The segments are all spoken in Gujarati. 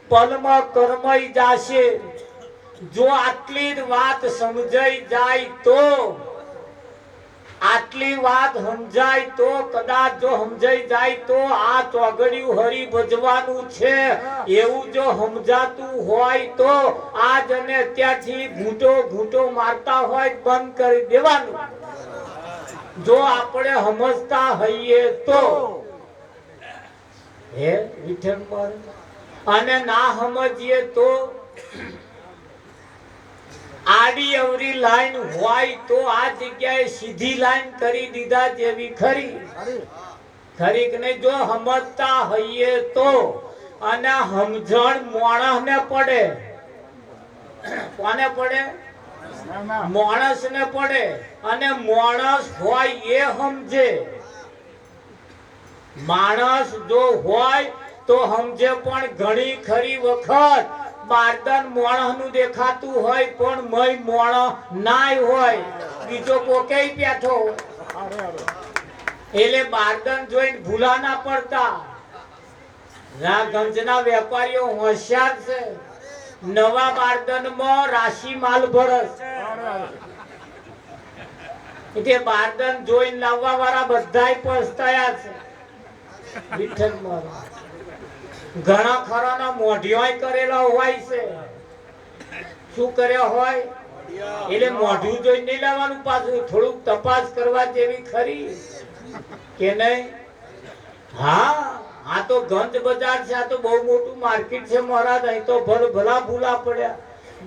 પલમાં કરમાઈ જાશે જો આટલી જ વાત સમજાઈ જાય તો આટલી વાત સમજાય તો કદાચ જો સમજાઈ જાય તો આ ચોગડિયું હરી ભજવાનું છે એવું જો સમજાતું હોય તો આજ અને અત્યારથી ઘૂંટો ઘૂંટો મારતા હોય બંધ કરી દેવાનું જો આપણે સમજતા હઈએ તો હે વિઠ્ઠલ પર અને ના સમજીએ તો આડી અવરી લાઈન હોય તો આ જગ્યાએ સીધી લાઈન કરી દીધા જેવી ખરી ખરી કે નહીં જો સમજતા હઈએ તો અને સમજણ માણસને પડે કોને પડે માણસને પડે અને માણસ હોય એ સમજે માણસ જો હોય તો સમજે પણ ઘણી ખરી વખત બારદન મોણસ નું દેખાતું હોય પણ મય મોણસ નાય હોય બીજો કોકે બેઠો એટલે બારદન જોઈને ભૂલા ના પડતા ગંજના વેપારીઓ હોશિયાર છે નવા બારદન માં રાશિ માલ ભરસ એટલે બારદન જોઈને લાવવા વાળા બધાય પસ્તાયા છે વિઠ્ઠલ મારા ઘણા ખરાના મોઢિયોય કરેલા હોય છે શું કર્યા હોય એટલે મોઢું જોઈને નહીં લાવવાનું પાછું થોડુંક તપાસ કરવા જેવી ખરી કે નહીં હા આ તો ગંજ બજાર છે આ તો બહુ મોટું માર્કેટ છે મહારાજ અહીં તો ભલા ભૂલા પડ્યા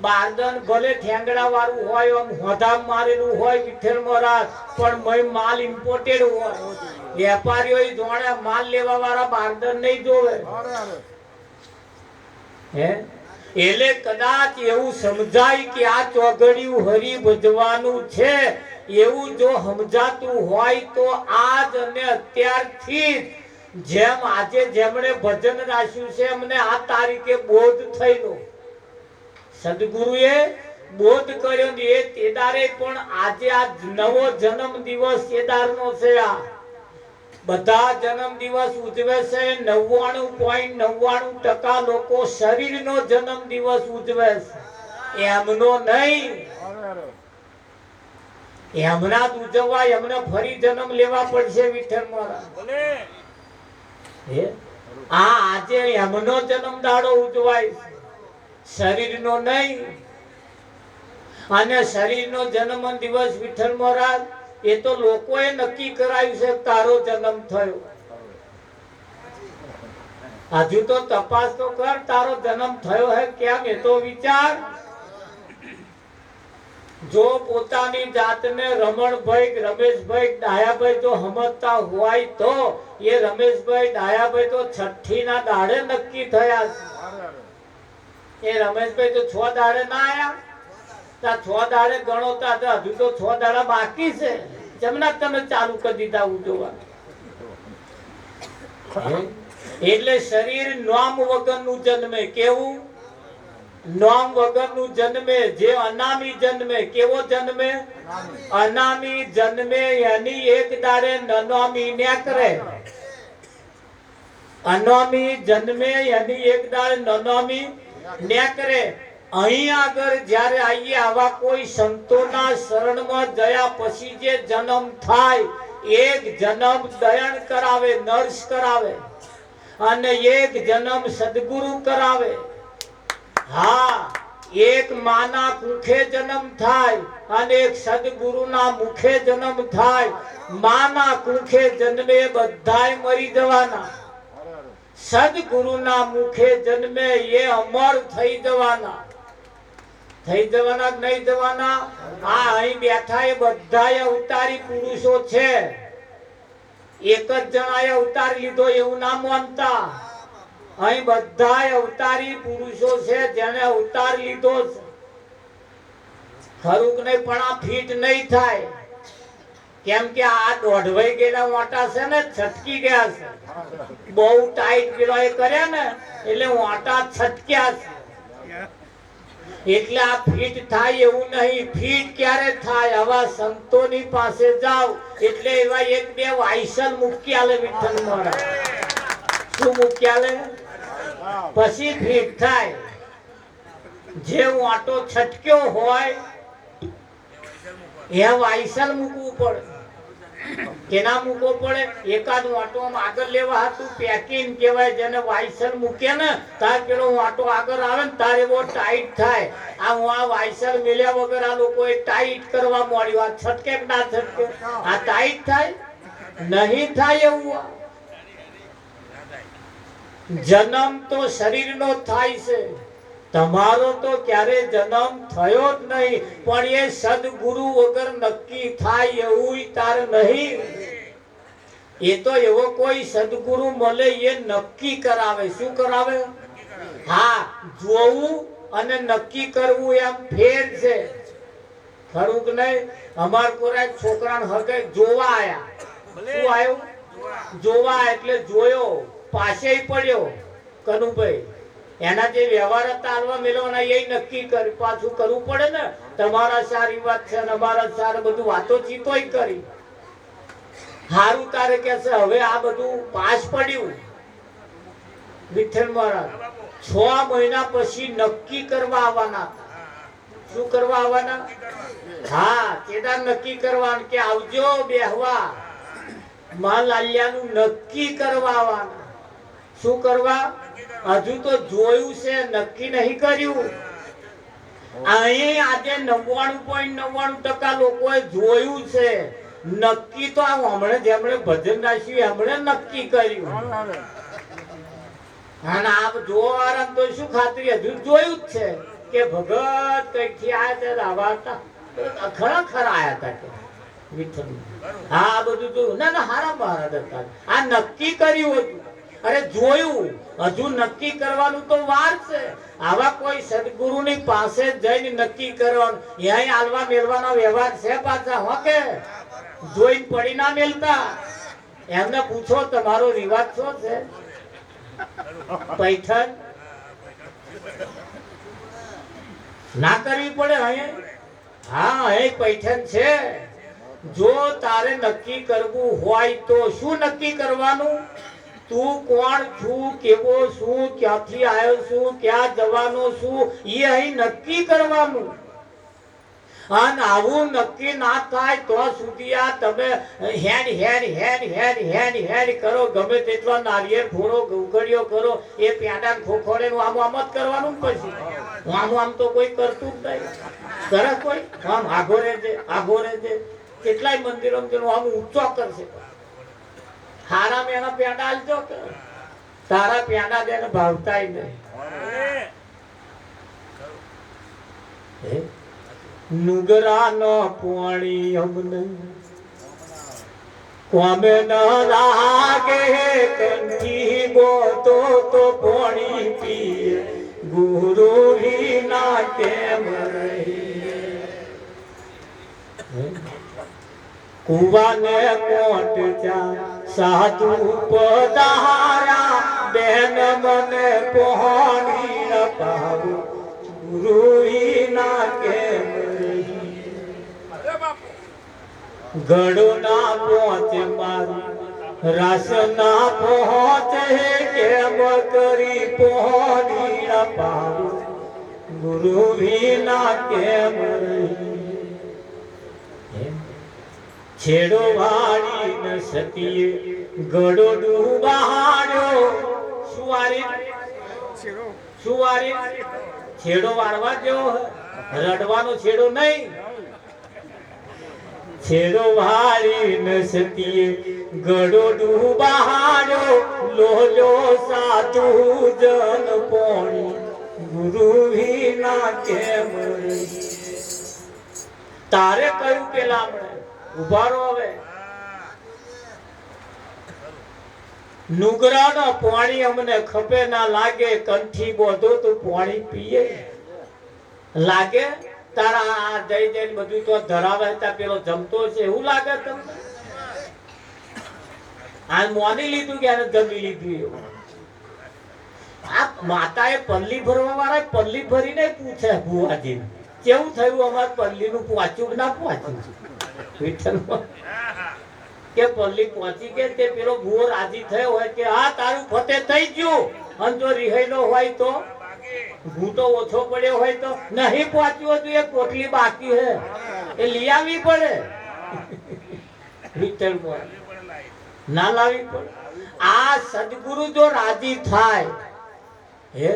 બારદન ભલે ઠેંગડા વાળું હોય આમ હોધામ મારેલું હોય વિઠ્ઠલ મહારાજ પણ મય માલ ઇમ્પોર્ટેડ હોય વેપારીઓ જોડે માલ લેવા વાળા બારદન નહીં જોવે હે એટલે કદાચ એવું સમજાય કે આ ચોગડિયું હરી ભજવાનું છે એવું જો સમજાતું હોય તો આજ અને અત્યારથી જેમ આજે જેમણે ભજન રાખ્યું છે એમને આ તારીખે બોધ થયેલો સદગુરુએ બોધ કર્યો ને એ તેદારે પણ આજે આ નવો જન્મ દિવસ તેદારનો છે આ બધા જન્મ દિવસ ઉજવે છે 99.99% લોકો શરીરનો જન્મ દિવસ ઉજવે છે એમનો નહીં એમના જ ઉજવવા એમને ફરી જન્મ લેવા પડશે વિઠ્ઠલ મહારાજ આ આજે એમનો જન્મ દાડો ઉજવાય શરીરનો નહીં અને શરીરનો જન્મ દિવસ વિઠ્ઠલ મહારાજ એ તો લોકોએ નક્કી કરાયું છે તારો જન્મ થયો હજુ તો તપાસ તો કર તારો જન્મ થયો હે કેમ એ તો વિચાર જો પોતાની જાતને રમણભાઈ રમેશભાઈ ડાયાભાઈ જો સમજતા હોય તો એ રમેશભાઈ ડાયાભાઈ તો છઠ્ઠી ના દાડે નક્કી થયા છે એ રમેશભાઈ તો 6 દાડે ના આયા 6 દાડે ગણોતા હતા હજુ તો 6 દાડા બાકી છે જમના તમે ચાલુ કરી દીધા ઉજવવા એટલે શરીર નામ વગરનું જન્મે કેવું નામ વગરનું જન્મે જે અનામી જન્મે કેવો જન્મે અનામી જન્મે એની એક દાડે નનામી નેકરે અનામી જન્મે એની એક દાડે નનામી નેકરે અહીં આગળ જ્યારે આઈએ આવા કોઈ સંતોના શરણમાં જયા પછી જે જન્મ થાય એક જન્મ દયન કરાવે નર્સ કરાવે અને એક જન્મ સદગુરુ કરાવે હા એક માના કુખે જન્મ થાય અને એક સદગુરુના મુખે જન્મ થાય માના કુખે જન્મે બધાય મરી જવાના સદગુરુના મુખે જન્મે એ અમર થઈ જવાના નહીં જવાના આ અહીં બેઠા એ બધાય અવતારી પુરુષો છે એક જ જણાએ અવતાર લીધો એવું ના માનતા અહીં બધાય અવતારી પુરુષો છે જેને અવતાર લીધો છે ખરું કે નહીં પણ આ ફિટ નહીં થાય કેમ કે આ દોઢવાઈ ગયેલા મોટા છે ને છટકી ગયા છે બહુ ટાઈટ પેલો એ કર્યા ને એટલે મોટા છટક્યા છે એટલે આ ફિટ થાય એવું નહીં ફિટ ક્યારે થાય આવા સંતોની પાસે જાવ એટલે એવા એક બે વાયસલ મૂકી આલે વિઠ્ઠલ મહારાજ શું મૂકી આલે પછી ફીટ થાય. જે વાટો છટક્યો હોય એ વાયસલ મૂકવું પડે. કેના મૂકવો પડે? એકાદ વાટો આગળ લેવા હતું પેકિંગ કહેવાય, જેને વાયસલ મૂકે ને તાર પેલો વાટો આગળ આવે ને તાર એવો ટાઈટ થાય. આ વાયસલ મિલ્યા વગર આ લોકોએ ટાઈટ કરવા માંડ્યું. આ છટકે કે ના છટકે? આ ટાઈટ થાય નહીં થાય એવું. જન્મ તો શરીરનો થાય છે, તમારો તો ક્યારે જન્મ થયો જ નહીં. પણ એ સદગુરુ વગર નક્કી થાય એવું તાર નહીં. એ તો એવો કોઈ સદગુરુ મળે એ નક્કી કરાવે. શું કરાવે? હા, જોવું અને નક્કી કરવું એમ ફેર છે. ખરું કે નહીં? અમાર કોરા છોકરાને હગે જોવા આયા. શું આવ્યું? જોવા એટલે જોયો, પાસે પડ્યો. કનુભાઈ એના જે વ્યવહાર હતા હાલવા મેળવવાના એ નક્કી કરી. પાછું કરવું પડે ને. તમારા સારી વાત છે ને અમારા સાર બધું વાતો ચીતોય કરી. હારું તારે કે છે હવે આ બધું પાસ પડ્યું. વિઠ્ઠલ મહારાજ 6 મહિના પછી નક્કી કરવા આવવાના. શું કરવા આવવાના? હા, કેદાર નક્કી કરવાનું કે આવજો બેહવા. માં લાલિયાનું નક્કી કરવા આવવાના. શું કરવા? હજુ તો જોયું છે, નક્કી નહીં કર્યું. અહીં આજે 99.99% લોકોએ જોયું છે. નક્કી તો આ હમણાં જેમણે ભજન રાખ્યું એમણે નક્કી કર્યું. અને આપ જોવા તો શું ખાતરી? હજુ જોયું જ છે કે ભગત કઈથી આયા હતા. ખરેખર આયા હતા કે વિઠ્ઠલ. હા, બધું જોયું. ના હારા મહારાજ હતા. આ નક્કી કર્યું હતું. અરે જોયું, હજુ નક્કી કરવાનું તો વાર છે. આવા કોઈ સદગુરુની પાસે જઈને નક્કી કરવાનું. અહીંયા આલવા મેળવાનો વ્યવહાર છે પાછા. હો કે જોઈને પડી ના મેલતા. એમને પૂછો તમારો રિવાજ શું છે? પૈઠણ ના કરવી પડે અહીંયા. હા, એ પૈઠણ છે. જો તારે નક્કી કરવું હોય તો શું નક્કી કરવાનું? તું કોણ છું, કેવો છું, ક્યાંથી આવ્યો છું, ક્યાં જવાનો છું, એ અહીં નક્કી કરવાનું. અને આવું નક્કી ના થાય તો સુધી આ તમે હેડ હેડ હેડ હેડ હેડ હેડ કરો. ગમે તેટલો નારિયેળ ફોડો, ઉઘડિયો કરો, એ પ્યાડા ખોખોડે આમ આમ જ કરવાનું. પછી આમ તો કોઈ કરતું જ નહીં. કરે કોઈ? આમ આગો રહેજે, આગો રહેજે. કેટલાય મંદિરો આમ ઊંચો કરશે. હારા મેના પેંડા આલજો કે તારા પેંડા દેને ભાવતાય નહીં. નુગરાનો પાણી અમને કોમે ન લાગે. કંઠી બોતો તો પાણી પીએ. ગુરુ વિના કેમ રહી? કુવાને કોટ જા સાધુ પધારા. બેન મને પોણી અપાવો. ગુરુ વિના કેમ રહી? ગળો ના પહોંચે મારી, રાસ ના પહોંચે. કેમ કરી પોણી અપાવો. ગુરુ વિના કેમ રહી? છેડો વાળી ન સતીએ ગળો ડૂબાડ્યો. સુવારી છેડો વાળવા જેવો, રડવાનો છેડો નહીં. છેડો વાળી ન સતીએ ગળો ડૂબાડ્યો. લોલો સાધુ જન પોણી. ગુરુ વિના કેમ રહી? તારે કયું પેલા ઉભારો? હવે નુગરાનો પાણી અમને ખપે ના લાગે. કંઠી બોધો તો પાણી પીએ લાગે. તારા જઈ જઈને બધું તો ધરાવે હતા પેલો જમતો છે એવું લાગે તમને? આ મોની લીધું કે આને જમી લીધું એવું? આ માતાએ પલ્લી ભરવા વાળા પલ્લી ભરીને પૂછે ભુવાજી કેવું થયું અમાર પલ્લી નું પહોંચ્યું કે ના પહોંચ્યું? કે પલ્લી પહોંચી કે તે પેલો ભૂવો રાજી થયો હોય કે હા તારું ફતે થઈ ગયું. અને જો રિહાયેલો હોય તો ઘૂંટો ઓછો પડ્યો હોય તો નહીં પહોંચ્યું હતું એ પોટલી બાકી હે એ લઈ આવવી પડે વિઠ્ઠલમાં ના લાવવી પડે આ સદગુરુ જો રાજી થાય હે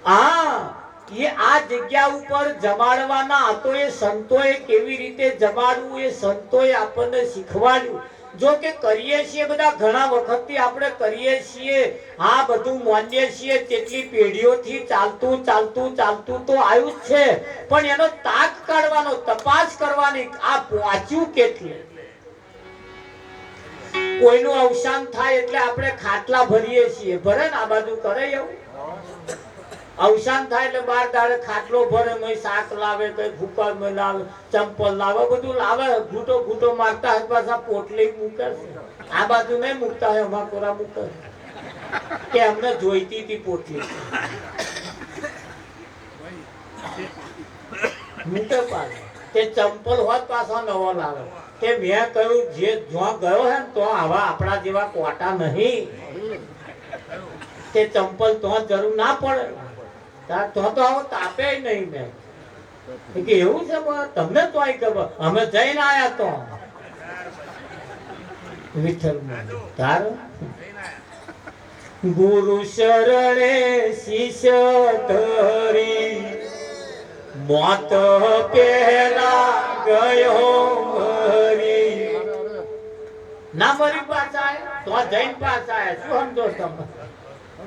આ જગ્યા ઉપર જમાડવાના હતો એ સંતોએ કેવી રીતે જમાડવું એ સંતોએ આપણને શીખવાડ્યું જો કે કરીએ છીએ બધા ઘણા વખતથી આપણે કરીએ છીએ આ બધું માનીએ છીએ કેટલી પેઢીઓથી ચાલતું ચાલતું ચાલતું તો આવ્યું જ છે પણ એનો તાક કાઢવાનો તપાસ કરવાની આ પહોંચ્યું કેટલે કોઈનું અવસાન થાય એટલે આપણે ખાટલા ભરીએ છીએ ભરે ને આ બાજુ કરે એવું અવસાન થાય એટલે 12 દાડે ખાટલો ભરે મય શાક લાવે કઈ ભૂકા લાવે ચંપલ લાવે બધું લાવે ઘૂંટો ઘૂંટો મારતા હોય પાછા પોટલી મૂકે આ બાજુ નહીં મૂકતા હોય અમાર કોરા મૂકે કે અમને જોઈતી હતી પોટલી મૂકે પાછા તે ચંપલ હોત પાછા નવો લાવે તે મેં કહ્યું જે જ્યાં ગયો હે તો આવા આપણા જેવા કોટા નહીં તે ચંપલ તો જરૂર ના પડે તો આવો તાપે નહીં મેં કે એવું છે તમને તો આઈ ખબર અમે જઈને આયા તો વિઠ્ઠલમાં તારો ગુરુ શરણે શિષ્ય ધરી મોત પહેલા ગયો મરી ના મરી પાછા આયા તો જઈને પાછા આયા શું સમજો તમે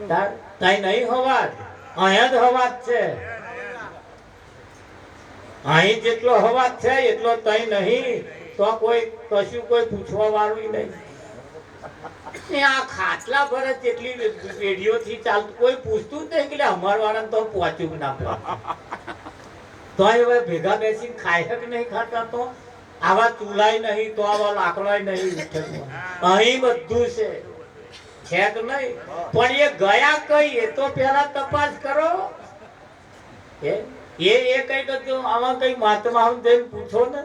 તાર તઈ નહીં હવા અહીંયા જ હવા છે અહીં જેટલો હવા છે એટલો તઈ નહીં તો કોઈ કશું કોઈ પૂછવા વાળું નહીં આ ખાટલા ભરે જેટલી પેઢીઓથી ચાલતું કોઈ પૂછતું જ નહીં કે અમાર વાળાને તો પહોંચ્યું ના તો હવે ભેગા બેસીને ખાય કે નહીં ખાતા તો આવા ચૂલાય નહીં તો આવા લાકડાય નહીં અહીં બધું છે કે નહીં પણ એ ગયા કઈ એ તો પેલા તપાસ કરો એ કઈ આમાં કઈ મહાત્મા જઈને પૂછો ને